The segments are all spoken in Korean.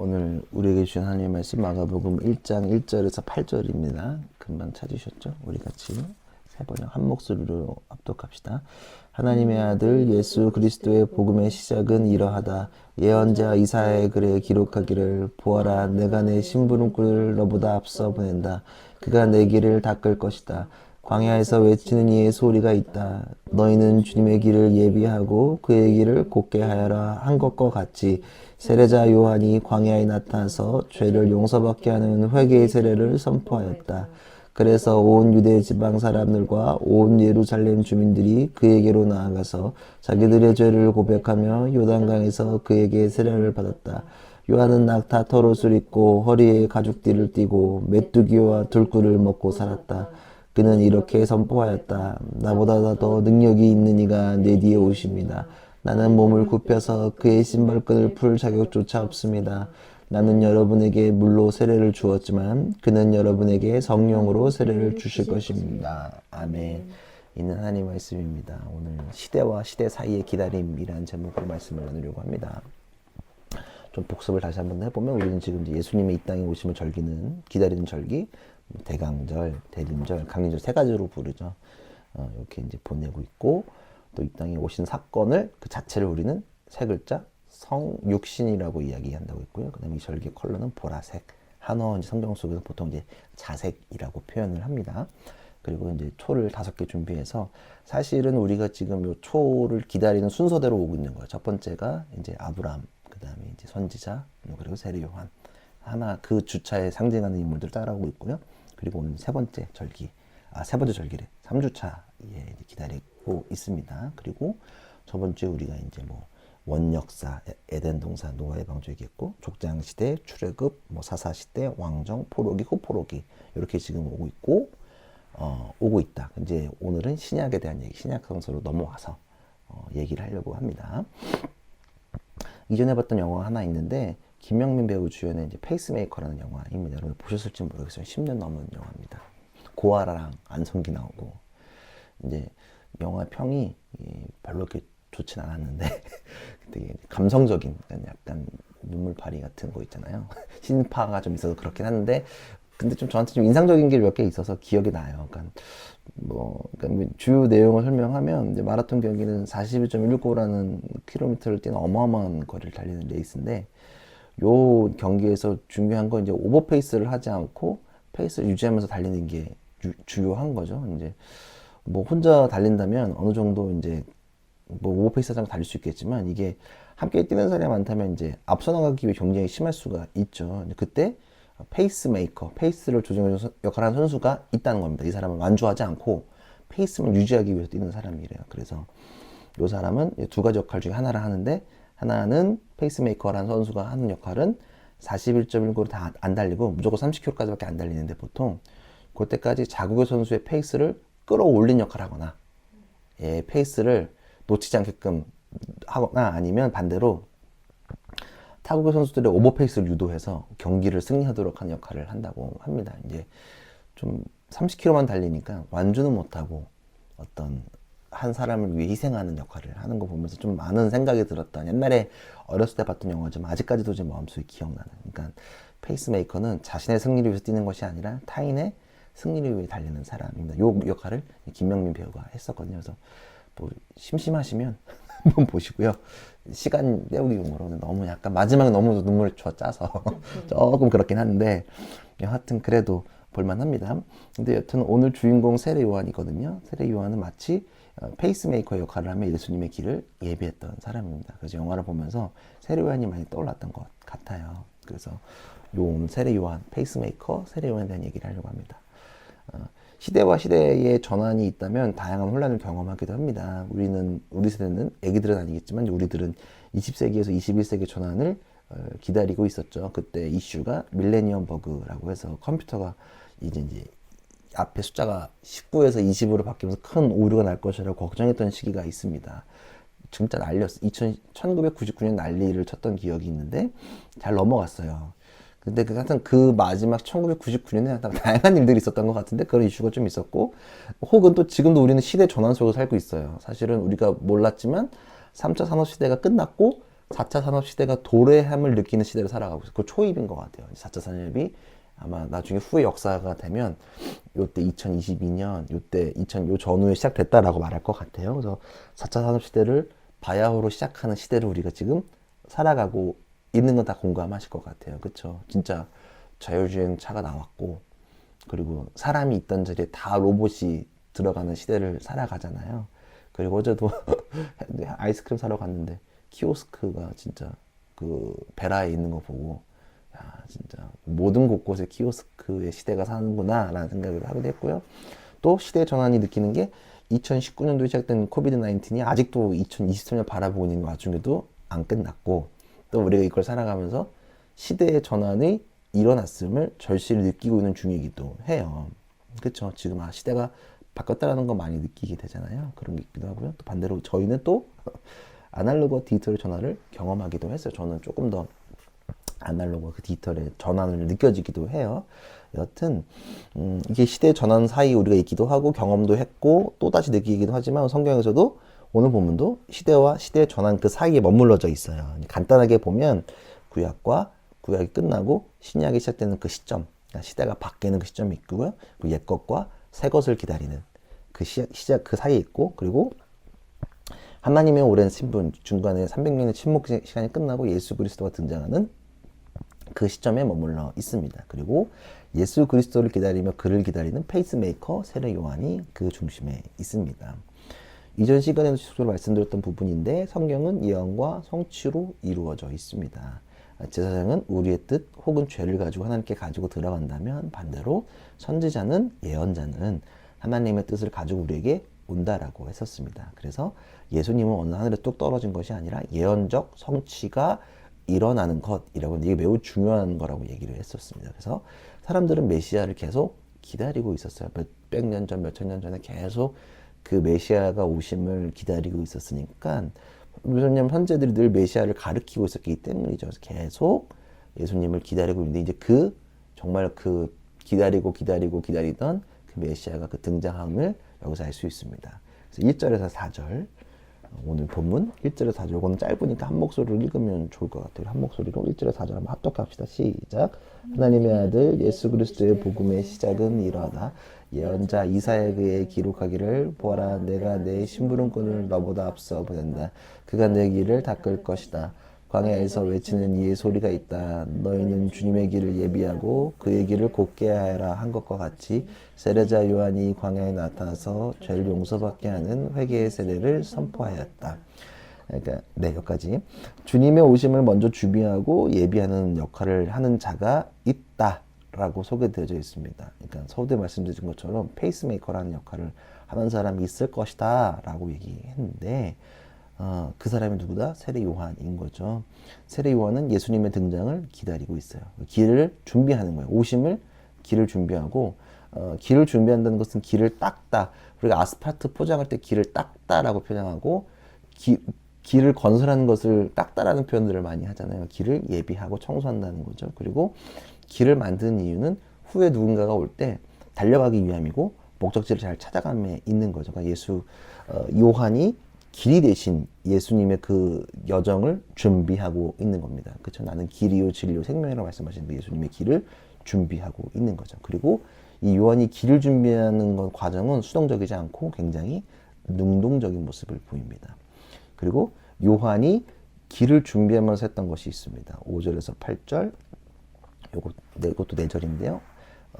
오늘 우리에게 주신 하나님의 말씀 마가복음 1장 1절에서 8절입니다. 금방 찾으셨죠? 우리 같이 세 번역 한 목소리로 합독합시다. 하나님의 아들 예수 그리스도의 복음의 시작은 이러하다. 예언자 이사야의 글에 기록하기를 보아라 내가 내 심부름꾼을 너보다 앞서 보낸다. 그가 내 길을 닦을 것이다. 광야에서 외치는 이의 소리가 있다. 너희는 주님의 길을 예비하고 그의 길을 곧게 하여라 한 것과 같이 세례자 요한이 광야에 나타나서 죄를 용서받게 하는 회개의 세례를 선포하였다. 그래서 온 유대 지방 사람들과 온 예루살렘 주민들이 그에게로 나아가서 자기들의 죄를 고백하며 요단강에서 그에게 세례를 받았다. 요한은 낙타 털옷을 입고 허리에 가죽띠를 띠고 메뚜기와 들꿀을 먹고 살았다. 그는 이렇게 선포하였다. 나보다 더 능력이 있는 이가 내 뒤에 오십니다. 나는 몸을 굽혀서 그의 신발끈을 풀 자격조차 없습니다. 나는 여러분에게 물로 세례를 주었지만 그는 여러분에게 성령으로 세례를 주실 것입니다. 아멘. 있는 하나님 말씀입니다. 오늘 시대와 시대 사이의 기다림이라는 제목으로 말씀을 나누려고 합니다. 좀 복습을 다시 한번 해보면 우리는 지금 이제 예수님이 이 땅에 오시면 절기는 기다리는 절기, 대강절, 대림절, 강림절 세 가지로 부르죠. 이렇게 이제 보내고 있고 또 이 땅에 오신 사건을 그 자체를 우리는 세 글자 성육신이라고 이야기한다고 했고요. 그다음에 이 절기 컬러는 보라색, 한어 성경 속에서 보통 이제 자색이라고 표현을 합니다. 그리고 이제 초를 5개 준비해서 사실은 우리가 지금 요 초를 기다리는 순서대로 오고 있는 거예요. 첫 번째가 이제 아브람, 그다음에 이제 선지자, 그리고 세례 요한. 하나 그 주차에 상징하는 인물들 따라오고 있고요. 그리고 오늘 세 번째 절기래. 3주차에 기다리고 있습니다. 그리고 저번 주에 우리가 이제 뭐 원역사, 에덴 동산, 노아의 방주 얘기했고, 족장 시대, 출애굽, 사사 시대, 왕정, 포로기, 후포로기 이렇게 지금 오고 있고, 오고 있다. 이제 오늘은 신약에 대한 얘기, 신약 성서로 넘어와서 얘기를 하려고 합니다. 이전에 봤던 영화 하나 있는데 김영민 배우 주연의 이제 페이스메이커라는 영화입니다. 여러분 보셨을지 모르겠어요. 10년 넘은 영화입니다. 고아라랑 안성기 나오고 이제 영화 평이 별로 그렇게 좋진 않았는데 되게 감성적인 약간 눈물파리 같은 거 있잖아요. 신파가 좀 있어서 그렇긴 한데 근데 좀 저한테 좀 인상적인 게 몇 개 있어서 기억이 나요. 그러니까 주요 내용을 설명하면 이제 마라톤 경기는 42.195라는 킬로미터를 뛰는 어마어마한 거리를 달리는 레이스인데 요 경기에서 중요한 건 이제 오버페이스를 하지 않고 페이스를 유지하면서 달리는 게 주요한 거죠. 이제 뭐 혼자 달린다면 어느 정도 이제 뭐 오버페이스 하지 않고 달릴 수 있겠지만 이게 함께 뛰는 사람이 많다면 이제 앞서 나가기 위해 경쟁이 심할 수가 있죠. 그때 페이스메이커, 페이스를 조정해주는 역할을 하는 선수가 있다는 겁니다. 이 사람은 완주하지 않고 페이스만 유지하기 위해서 뛰는 사람이래요. 그래서 이 사람은 두 가지 역할 중에 하나를 하는데 하나는 페이스메이커라는 선수가 하는 역할은 41.195로 다 안 달리고 무조건 30km까지밖에 안 달리는데 보통 그때까지 자국의 선수의 페이스를 끌어올린 역할을 하거나 페이스를 놓치지 않게끔 하거나 아니면 반대로 타국의 선수들의 오버페이스를 유도해서 경기를 승리하도록 하는 역할을 한다고 합니다. 이제 좀 30km만 달리니까 완주는 못하고 어떤 한 사람을 위해 희생하는 역할을 하는 거 보면서 좀 많은 생각이 들었던 옛날에 어렸을 때 봤던 영화지만 아직까지도 제 마음속에 기억나는 그러니까 페이스메이커는 자신의 승리를 위해서 뛰는 것이 아니라 타인의 승리를 위해 달리는 사람입니다. 이 역할을 김명민 배우가 했었거든요. 그래서 뭐 심심하시면 한번 보시고요. 시간 때우기 용으로는 너무 약간 마지막에 너무 눈물이 짜서 조금 그렇긴 한데 하여튼 그래도 볼만합니다. 근데 여튼 오늘 주인공 세례 요한이거든요. 세례 요한은 마치 페이스메이커 역할을 하며 예수님의 길을 예비했던 사람입니다. 그래서 영화를 보면서 세례 요한이 많이 떠올랐던 것 같아요. 그래서 요 세례 요한, 페이스메이커, 세례 요한에 대한 얘기를 하려고 합니다. 시대와 시대의 전환이 있다면 다양한 혼란을 경험하기도 합니다. 우리 세대는, 애기들은 아니겠지만 우리들은 20세기에서 21세기 전환을 기다리고 있었죠. 그때 이슈가 밀레니엄 버그라고 해서 컴퓨터가 이제 앞에 숫자가 19에서 20으로 바뀌면서 큰 오류가 날 것이라고 걱정했던 시기가 있습니다. 진짜 1999년 난리를 쳤던 기억이 있는데 잘 넘어갔어요. 근데 그 마지막 1999년에 다양한 일들이 있었던 것 같은데 그런 이슈가 좀 있었고 혹은 또 지금도 우리는 시대 전환 속에 살고 있어요. 사실은 우리가 몰랐지만 3차 산업시대가 끝났고 4차 산업시대가 도래함을 느끼는 시대를 살아가고 있어요. 그 초입인 것 같아요. 4차 산업이 아마 나중에 후의 역사가 되면 요때 2022년 요때 요 전후에 시작됐다라고 말할 것 같아요. 그래서 4차 산업시대를 바야흐로 시작하는 시대를 우리가 지금 살아가고 있는 건 다 공감하실 것 같아요. 그쵸? 진짜 자율주행 차가 나왔고, 그리고 사람이 있던 자리에 다 로봇이 들어가는 시대를 살아가잖아요. 그리고 어제도 아이스크림 사러 갔는데 키오스크가 진짜 그 베라에 있는 거 보고, 야, 진짜 모든 곳곳에 키오스크의 시대가 사는구나 라는 생각을 하기도 했고요. 또 시대의 전환이 느끼는 게 2019년도에 시작된 코비드 19이 아직도 2023년 바라보고 있는 와중에도 안 끝났고, 또 우리가 이걸 살아가면서 시대의 전환이 일어났음을 절실히 느끼고 있는 중이기도 해요. 그쵸? 지금 시대가 바뀌었다라는 거 많이 느끼게 되잖아요. 그런 게 있기도 하고요. 또 반대로 저희는 또 아날로그와 디지털 전환을 경험하기도 했어요. 저는 조금 더 아날로그와 그 디지털의 전환을 느껴지기도 해요. 여튼 이게 시대 전환 사이에 우리가 있기도 하고 경험도 했고 또다시 느끼기도 하지만 성경에서도 오늘 본문도 시대와 시대의 전환 그 사이에 머물러져 있어요. 간단하게 보면 구약이 끝나고 신약이 시작되는 그 시점, 그러니까 시대가 바뀌는 그 시점이 있고요. 그 옛 것과 새 것을 기다리는 그 시작 그 사이에 있고, 그리고 하나님의 오랜 신분 중간에 300년의 침묵 시간이 끝나고 예수 그리스도가 등장하는 그 시점에 머물러 있습니다. 그리고 예수 그리스도를 기다리며 그를 기다리는 페이스메이커 세례 요한이 그 중심에 있습니다. 이전 시간에도 계속 말씀드렸던 부분인데 성경은 예언과 성취로 이루어져 있습니다. 제사장은 우리의 뜻 혹은 죄를 가지고 하나님께 가지고 들어간다면, 반대로 선지자는 예언자는 하나님의 뜻을 가지고 우리에게 온다라고 했었습니다. 그래서 예수님은 어느 하늘에 뚝 떨어진 것이 아니라 예언적 성취가 일어나는 것이라고, 이게 매우 중요한 거라고 얘기를 했었습니다. 그래서 사람들은 메시아를 계속 기다리고 있었어요. 몇백 년 전, 몇천 년 전에 계속 그 메시아가 오심을 기다리고 있었으니까, 왜냐면 현재들이 늘 메시아를 가르치고 있었기 때문이죠. 그래서 계속 예수님을 기다리고 있는데, 이제 정말 기다리던 그 메시아가 그 등장함을 여기서 알 수 있습니다. 그래서 1절에서 4절, 오늘 본문 1절에서 4절, 이거는 짧으니까 한 목소리로 읽으면 좋을 것 같아요. 한 목소리로 1절에서 4절 한번 합독합시다. 시작. 하나님의 아들 예수 그리스도의 복음의 시작은 이러하다. 예언자 이사야에 의해 기록하기를, 보아라 내가 내 심부름꾼을 너보다 앞서 보낸다. 그가 내 길을 닦을 것이다. 광야에서 외치는 이의 소리가 있다. 너희는 주님의 길을 예비하고 그의 길을 곧게 하라 한 것과 같이 세례자 요한이 광야에 나타나서 죄를 용서받게 하는 회개의 세례를 선포하였다. 그러니까 여기까지. 주님의 오심을 먼저 준비하고 예비하는 역할을 하는 자가 있다라고 소개되어져 있습니다. 그러니까 서두에 말씀드린 것처럼 페이스메이커라는 역할을 하는 사람이 있을 것이다 라고 얘기했는데, 그 사람이 누구다? 세례 요한인 거죠. 세례 요한은 예수님의 등장을 기다리고 있어요. 길을 준비하는 거예요. 오심을 길을 준비하고, 길을 준비한다는 것은 길을 닦다. 우리가 아스팔트 포장할 때 길을 닦다라고 표현하고, 길을 건설하는 것을 닦다라는 표현들을 많이 하잖아요. 길을 예비하고 청소한다는 거죠. 그리고 길을 만드는 이유는 후에 누군가가 올 때 달려가기 위함이고 목적지를 잘 찾아감에 있는 거죠. 그러니까 요한이 길이 대신 예수님의 그 여정을 준비하고 있는 겁니다. 그렇죠? 나는 길이요 진리요 생명이라고 말씀하신 그 예수님의 길을 준비하고 있는 거죠. 그리고 이 요한이 길을 준비하는 것 과정은 수동적이지 않고 굉장히 능동적인 모습을 보입니다. 그리고 요한이 길을 준비하면서 했던 것이 있습니다. 5절에서 8절, 이것도 4절인데요.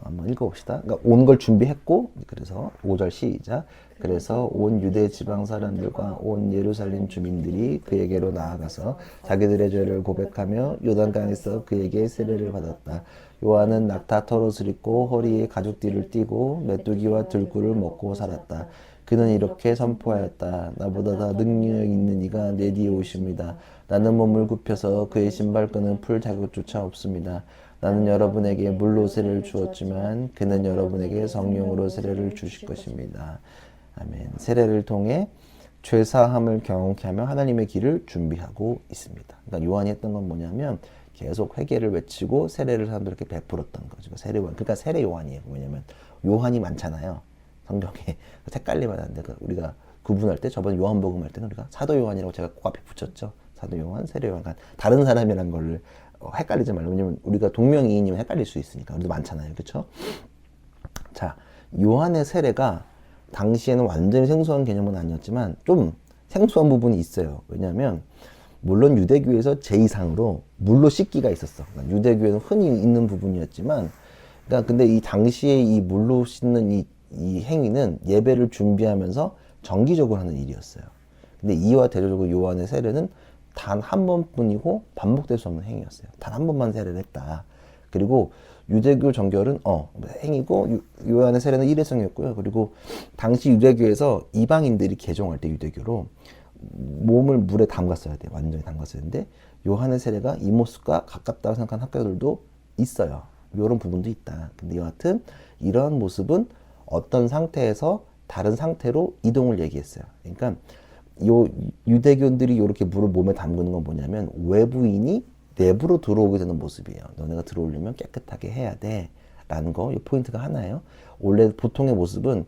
한번 읽어봅시다. 그러니까 온 걸 준비했고, 그래서 5절 시작. 그래서 온 유대 지방 사람들과 온 예루살렘 주민들이 그에게로 나아가서 자기들의 죄를 고백하며 요단강에서 그에게 세례를 받았다. 요한은 낙타 털옷을 입고 허리에 가죽띠를 띠고 메뚜기와 들꿀을 먹고 살았다. 그는 이렇게 선포하였다. 나보다 더 능력 있는 이가 내 뒤에 오십니다. 나는 몸을 굽혀서 그의 신발끈은 풀 자국조차 없습니다. 나는 여러분에게 물로 세례를 주었지만 그는 여러분에게 성령으로 세례를 주실 것입니다. 아멘. 세례를 통해 죄사함을 경험케 하며 하나님의 길을 준비하고 있습니다. 그러니까 요한이 했던 건 뭐냐면 계속 회개를 외치고 세례를 사람들에게 베풀었던 거죠. 그러니까 세례 요한이에요. 왜냐면 요한이 많잖아요. 성경에 헷갈리면 안 돼. 우리가 구분할 때 저번 요한복음 할 때는 우리가 사도 요한이라고 제가 꼭 앞에 붙였죠. 사도 요한, 세례 요한, 다른 사람이란 걸 헷갈리지 말고. 왜냐면 우리가 동명이인이면 헷갈릴 수 있으니까. 우리도 많잖아요. 그쵸? 자, 요한의 세례가 당시에는 완전히 생소한 개념은 아니었지만 좀 생소한 부분이 있어요. 왜냐하면 물론 유대교에서 제2상으로 물로 씻기가 있었어. 그러니까 유대교에는 흔히 있는 부분이었지만, 그러니까 근데 이 당시에 이 물로 씻는 이 행위는 예배를 준비하면서 정기적으로 하는 일이었어요. 근데 이와 대조적으로 요한의 세례는 단 한 번뿐이고 반복될 수 없는 행위였어요. 단 한 번만 세례를 했다. 그리고 유대교 정결은 행위고 요한의 세례는 일회성이었고요. 그리고 당시 유대교에서 이방인들이 개종할 때 유대교로 몸을 물에 담갔어야 돼. 완전히 담갔어야 되는데 요한의 세례가 이 모습과 가깝다고 생각하는 학교들도 있어요. 이런 부분도 있다. 근데 여하튼 이러한 모습은 어떤 상태에서 다른 상태로 이동을 얘기했어요. 그러니까 요 유대교인들이 이렇게 물을 몸에 담그는 건 뭐냐면 외부인이 내부로 들어오게 되는 모습이에요. 너네가 들어오려면 깨끗하게 해야 돼 라는 거, 이 포인트가 하나예요. 원래 보통의 모습은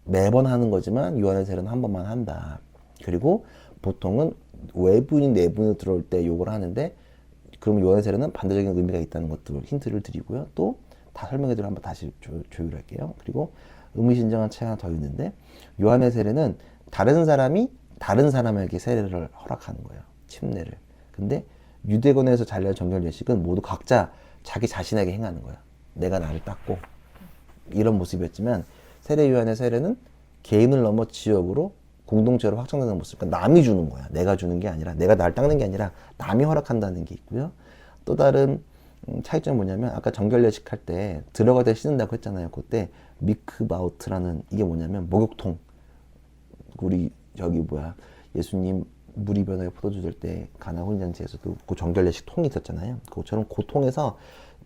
매번 하는 거지만 요한의 세례는 한 번만 한다. 그리고 보통은 외부인 내부인으로 들어올 때 요걸 하는데, 그럼 요한의 세례는 반대적인 의미가 있다는 것들 힌트를 드리고요. 또 다 설명해드리고 한번 다시 조율할게요. 그리고 의미심장한 차이 하나 더 있는데, 요한의 세례는 다른 사람이 다른 사람에게 세례를 허락하는 거예요. 침례를. 근데 유대권에서 잘려는 정결 예식은 모두 각자 자기 자신에게 행하는 거야. 내가 나를 닦고 이런 모습이었지만, 세례 요한의 세례는 개인을 넘어 지역으로 공동체로 확장되는 모습. 그러니까 남이 주는 거야. 내가 주는 게 아니라, 내가 나를 닦는 게 아니라 남이 허락한다는 게 있고요. 또 다른 차이점이 뭐냐면, 아까 정결 예식 할 때 들어갈 때 씻는다고 했잖아요. 그때 미크바우트라는, 이게 뭐냐면 목욕통. 우리 예수님 물이 변하게 포도주 줄 때 가나 혼인잔치에서도 그 정결 예식 통이 있었잖아요. 그것처럼 그 통에서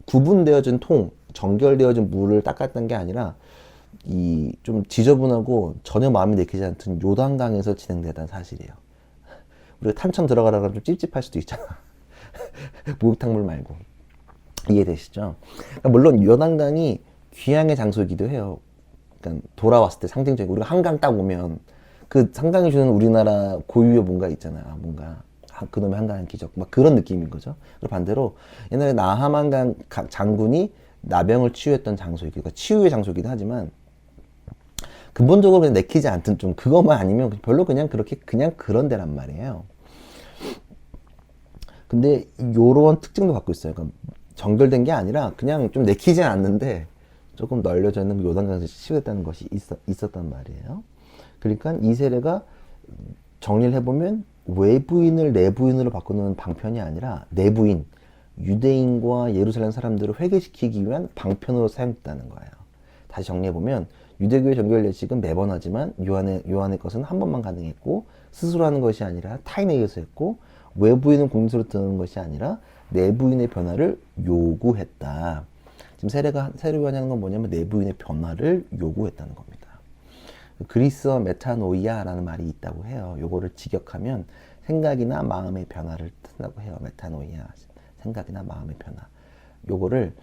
구분되어진 통, 정결되어진 물을 닦았던 게 아니라 이 좀 지저분하고 전혀 마음이 내키지 않던 요단강에서 진행되던 사실이에요. 우리가 탄천 들어가라 그러면 좀 찝찝할 수도 있잖아. 목욕탕물 말고. 이해되시죠? 그러니까 물론 요단강이 귀향의 장소이기도 해요. 그러니까 돌아왔을 때 상징적인, 우리가 한강 딱 오면 그 한강이 주는 우리나라 고유의 뭔가 있잖아요. 뭔가 그놈의 한강 기적, 막 그런 느낌인 거죠. 그리고 반대로 옛날에 나하만 장군이 나병을 치유했던 장소이기도, 그러니까 치유의 장소이기도 하지만 근본적으로 그냥 내키지 않던, 좀 그것만 아니면 별로 그냥 그렇게 그냥 그런 데란 말이에요. 근데 요런 특징도 갖고 있어요. 그러니까 정결된 게 아니라 그냥 좀 내키지 않는데 조금 널려져 있는 요단강에서 치유했다는 것이 있었단 말이에요. 그러니까 이 세례가 정리를 해보면 외부인을 내부인으로 바꾸는 방편이 아니라 내부인, 유대인과 예루살렘 사람들을 회개시키기 위한 방편으로 사용됐다는 거예요. 다시 정리해보면 유대교의 정결 예식은 매번 하지만 요한의 것은 한 번만 가능했고, 스스로 하는 것이 아니라 타인에 의해서 했고, 외부인은 공동체로 드는 것이 아니라 내부인의 변화를 요구했다. 지금 세례 요한이 하는 건 뭐냐면 내부인의 변화를 요구했다는 겁니다. 그리스어 메타노이아라는 말이 있다고 해요. 요거를 직역하면 생각이나 마음의 변화를 뜻한다고 해요. 메타노이아, 생각이나 마음의 변화. 요거를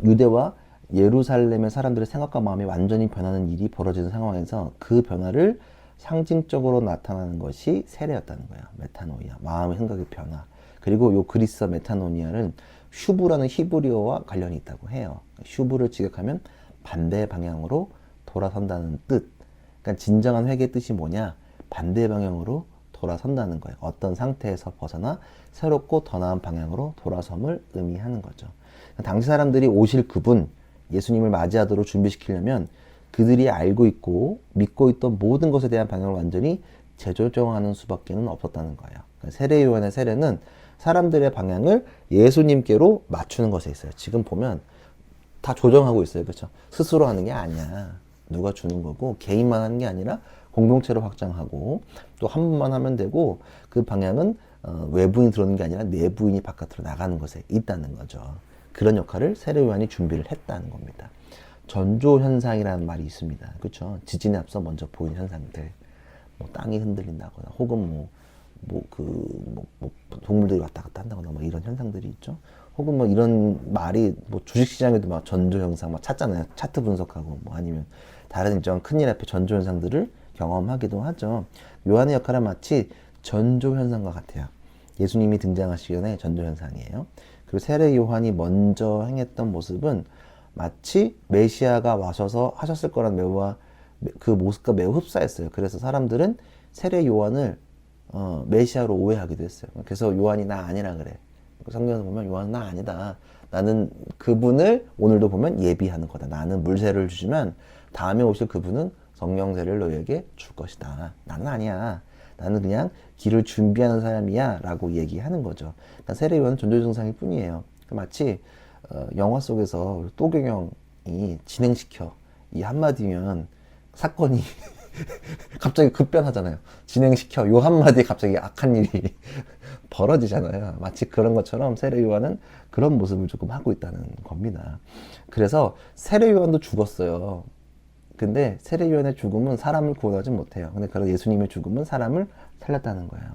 유대와 예루살렘의 사람들의 생각과 마음이 완전히 변하는 일이 벌어지는 상황에서 그 변화를 상징적으로 나타나는 것이 세례였다는 거예요. 메타노이아, 마음의 생각의 변화. 그리고 요 그리스어 메타노니아는 슈브라는 히브리어와 관련이 있다고 해요. 슈브를 직역하면 반대 방향으로 돌아선다는 뜻. 그러니까 진정한 회개의 뜻이 뭐냐? 반대 방향으로 돌아선다는 거예요. 어떤 상태에서 벗어나 새롭고 더 나은 방향으로 돌아섬을 의미하는 거죠. 당시 사람들이 오실 그분, 예수님을 맞이하도록 준비시키려면 그들이 알고 있고 믿고 있던 모든 것에 대한 방향을 완전히 재조정하는 수밖에는 없었다는 거예요. 그러니까 세례 요한의 세례는 사람들의 방향을 예수님께로 맞추는 것에 있어요. 지금 보면 다 조정하고 있어요. 그렇죠? 스스로 하는 게 아니야. 누가 주는 거고, 개인만 하는 게 아니라 공동체로 확장하고, 또 한 번만 하면 되고, 그 방향은 외부인이 들어오는 게 아니라 내부인이 바깥으로 나가는 것에 있다는 거죠. 그런 역할을 세례 요한이 준비를 했다는 겁니다. 전조 현상이라는 말이 있습니다. 그렇죠? 지진에 앞서 먼저 보이는 현상들, 뭐 땅이 흔들린다거나, 혹은 동물들이 왔다 갔다 한다거나, 뭐 이런 현상들이 있죠. 혹은 뭐 이런 말이 뭐 주식시장에도 막 전조 현상 막 찾잖아요. 차트 분석하고, 뭐 아니면 다른 일정한 큰일 앞에 전조 현상들을 경험하기도 하죠. 요한의 역할은 마치 전조 현상과 같아요. 예수님이 등장하시기 전에 전조 현상이에요. 그리고 세례 요한이 먼저 행했던 모습은 마치 메시아가 와셔서 하셨을 거란 그 모습과 매우 흡사했어요. 그래서 사람들은 세례 요한을 메시아로 오해하기도 했어요. 그래서 요한이 나 아니라 그래. 성경에서 보면 요한은 나 아니다. 나는 그분을 오늘도 보면 예비하는 거다. 나는 물세를 주지만 다음에 오실 그분은 성령세를 너에게 줄 것이다. 나는 아니야. 나는 그냥 길을 준비하는 사람이야 라고 얘기하는 거죠. 그러니까 세례 요한은 전조 증상일 뿐이에요. 마치 영화 속에서 또경영이 진행시켜 이 한마디면 사건이 갑자기 급변하잖아요. 진행시켜 요 한마디에 갑자기 악한 일이 벌어지잖아요. 마치 그런 것처럼 세례 요한은 그런 모습을 조금 하고 있다는 겁니다. 그래서 세례 요한도 죽었어요. 근데 세례 요한의 죽음은 사람을 구원하지 못해요. 근데 그런 예수님의 죽음은 사람을 살렸다는 거예요.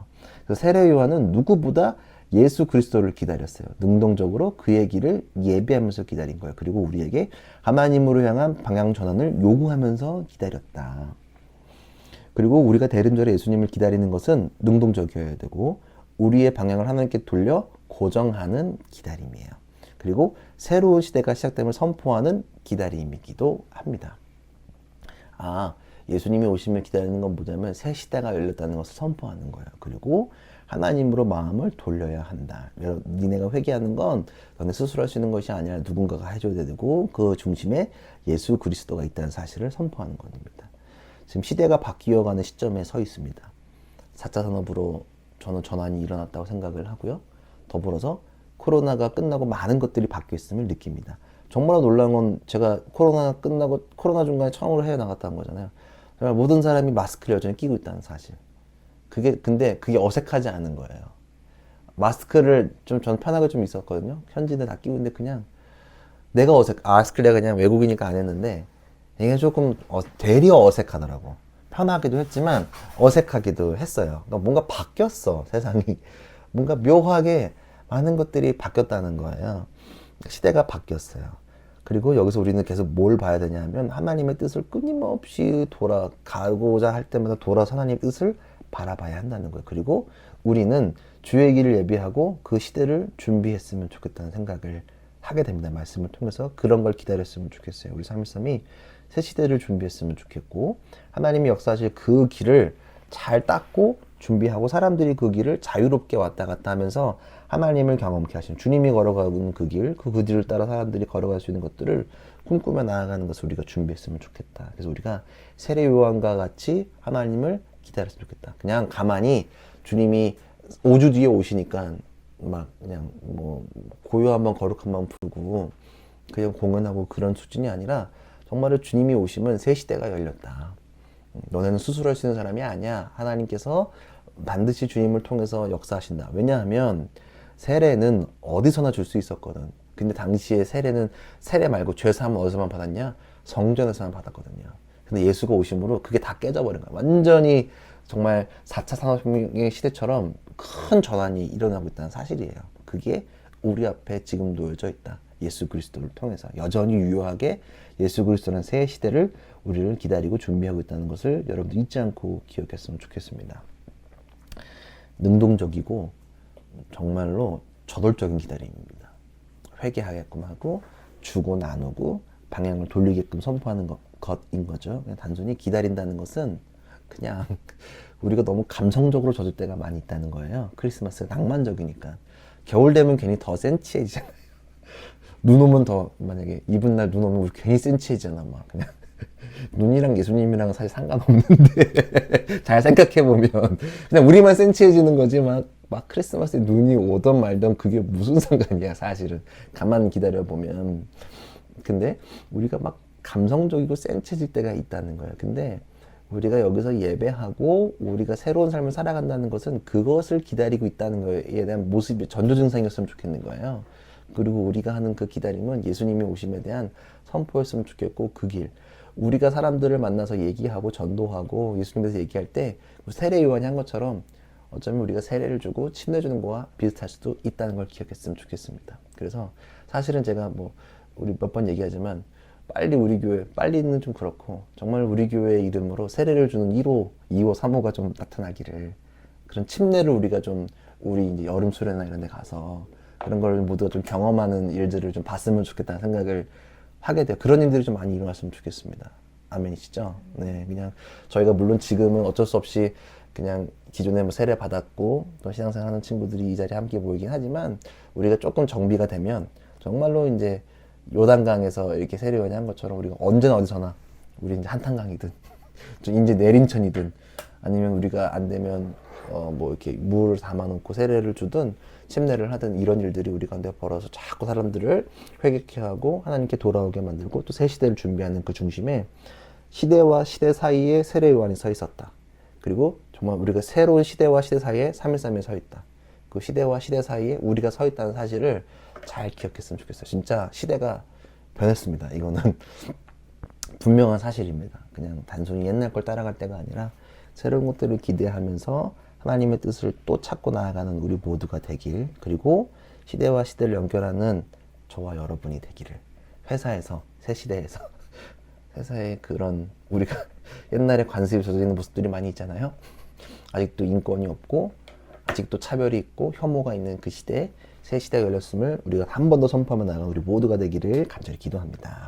그래서 세례 요한은 누구보다 예수 그리스도를 기다렸어요. 능동적으로 그의 길을 예비하면서 기다린 거예요. 그리고 우리에게 하나님으로 향한 방향 전환을 요구하면서 기다렸다. 그리고 우리가 대림절에 예수님을 기다리는 것은 능동적이어야 되고 우리의 방향을 하나님께 돌려 고정하는 기다림이에요. 그리고 새로운 시대가 시작됨을 선포하는 기다림이기도 합니다. 예수님이 오심을 기다리는 건 뭐냐면 새 시대가 열렸다는 것을 선포하는 거예요. 그리고 하나님으로 마음을 돌려야 한다. 니네가 회개하는 건 너네 스스로 할 수 있는 것이 아니라 누군가가 해줘야 되고 그 중심에 예수 그리스도가 있다는 사실을 선포하는 겁니다. 지금 시대가 바뀌어가는 시점에 서 있습니다. 4차 산업으로 저는 전환이 일어났다고 생각을 하고요. 더불어서 코로나가 끝나고 많은 것들이 바뀌어 있음을 느낍니다. 정말 놀라운 건 제가 코로나 끝나고 코로나 중간에 처음으로 해외 나갔다는 거잖아요. 정말 모든 사람이 마스크를 여전히 끼고 있다는 사실. 근데 그게 어색하지 않은 거예요. 마스크를 전 편하게 좀 있었거든요. 현지인들 다 끼고 있는데 그냥 내가 마스크를 내가 그냥 외국이니까 안 했는데 이게 조금 되려 어색하더라고. 편하기도 했지만 어색하기도 했어요. 그러니까 뭔가 바뀌었어, 세상이. 뭔가 묘하게 많은 것들이 바뀌었다는 거예요. 시대가 바뀌었어요. 그리고 여기서 우리는 계속 뭘 봐야 되냐면 하나님의 뜻을 끊임없이 돌아가고자 할 때마다 돌아서 하나님의 뜻을 바라봐야 한다는 거예요. 그리고 우리는 주의 길을 예비하고 그 시대를 준비했으면 좋겠다는 생각을 하게 됩니다. 말씀을 통해서 그런 걸 기다렸으면 좋겠어요. 우리 313이 새 시대를 준비했으면 좋겠고 하나님이 역사하실 그 길을 잘 닦고 준비하고 사람들이 그 길을 자유롭게 왔다 갔다 하면서 하나님을 경험케 하시는 주님이 걸어가는 그 길을 따라 사람들이 걸어갈 수 있는 것들을 꿈꾸며 나아가는 것을 우리가 준비했으면 좋겠다. 그래서 우리가 세례 요한과 같이 하나님을 기다렸으면 좋겠다. 그냥 가만히 주님이 5주 뒤에 오시니까 막 그냥 뭐 고요한 마음 거룩한 마음 풀고 그냥 공연하고 그런 수준이 아니라 정말로 주님이 오시면 새 시대가 열렸다. 너네는 스스로 할 수 있는 사람이 아니야. 하나님께서 반드시 주님을 통해서 역사하신다. 왜냐하면 세례는 어디서나 줄 수 있었거든. 근데 당시에 세례 말고 죄사함은 어디서만 받았냐? 성전에서만 받았거든요. 근데 예수가 오심으로 그게 다 깨져버린 거야. 완전히 정말 4차 산업혁명의 시대처럼 큰 전환이 일어나고 있다는 사실이에요. 그게 우리 앞에 지금 놓여져 있다. 예수 그리스도를 통해서 여전히 유효하게 예수 그리스도라는 새 시대를 우리를 기다리고 준비하고 있다는 것을 여러분들 잊지 않고 기억했으면 좋겠습니다. 능동적이고 정말로 저돌적인 기다림입니다. 회개하게끔 하고 주고 나누고 방향을 돌리게끔 선포하는 것인 거죠. 그냥 단순히 기다린다는 것은 그냥 우리가 너무 감성적으로 젖을 때가 많이 있다는 거예요. 크리스마스가 낭만적이니까. 겨울 되면 괜히 더 센치해지잖아요. 눈 오면 더, 만약에 이분 날 눈 오면 우리 괜히 센치해지잖아. 막 그냥 눈이랑 예수님이랑 사실 상관없는데 잘 생각해보면 그냥 우리만 센치해지는 거지. 막 크리스마스에 눈이 오던 말던 그게 무슨 상관이야 사실은. 가만 기다려보면. 근데 우리가 막 감성적이고 센치해질 때가 있다는 거예요. 근데 우리가 여기서 예배하고 우리가 새로운 삶을 살아간다는 것은 그것을 기다리고 있다는 거에 대한 모습이 전조 증상이었으면 좋겠는 거예요. 그리고 우리가 하는 그 기다림은 예수님의 오심에 대한 선포였으면 좋겠고 그 길. 우리가 사람들을 만나서 얘기하고 전도하고 예수님에 대해서 얘기할 때 세례 요한이 한 것처럼 어쩌면 우리가 세례를 주고 침례주는 거와 비슷할 수도 있다는 걸 기억했으면 좋겠습니다. 그래서 사실은 제가 우리 몇 번 얘기하지만 빨리 우리 교회, 빨리는 좀 그렇고 정말 우리 교회 이름으로 세례를 주는 1호, 2호, 3호가 좀 나타나기를 그런 침례를 우리가 좀 우리 이제 여름 수련회 이런 데 가서 그런 걸 모두가 좀 경험하는 일들을 좀 봤으면 좋겠다는 생각을 하게 돼요. 그런 일들이 좀 많이 일어났으면 좋겠습니다. 아멘이시죠? 네, 그냥 저희가 물론 지금은 어쩔 수 없이 그냥 기존에 뭐 세례 받았고 또 신앙생활 하는 친구들이 이 자리에 함께 모이긴 하지만 우리가 조금 정비가 되면 정말로 이제 요단강에서 이렇게 세례요한이 한 것처럼 우리가 언제나 어디서나 우리 이제 한탄강이든 좀 인제 내림천이든 아니면 우리가 안 되면 뭐 이렇게 물을 담아놓고 세례를 주든 침례를 하든 이런 일들이 우리 가운데 벌어서 자꾸 사람들을 회개케 하고 하나님께 돌아오게 만들고 또 새 시대를 준비하는 그 중심에 시대와 시대 사이에 세례 요한이 서 있었다. 그리고 정말 우리가 새로운 시대와 시대 사이에 313이 서 있다. 그 시대와 시대 사이에 우리가 서 있다는 사실을 잘 기억했으면 좋겠어요. 진짜 시대가 변했습니다. 이거는 분명한 사실입니다. 그냥 단순히 옛날 걸 따라갈 때가 아니라 새로운 것들을 기대하면서 하나님의 뜻을 또 찾고 나아가는 우리 모두가 되길, 그리고 시대와 시대를 연결하는 저와 여러분이 되기를, 회사에서, 새 시대에서 회사에 그런 우리가 옛날에 관습이 젖어 있는 모습들이 많이 있잖아요. 아직도 인권이 없고 아직도 차별이 있고 혐오가 있는 그 시대에 새 시대가 열렸음을 우리가 한 번 더 선포하며 나아가는 우리 모두가 되기를 간절히 기도합니다.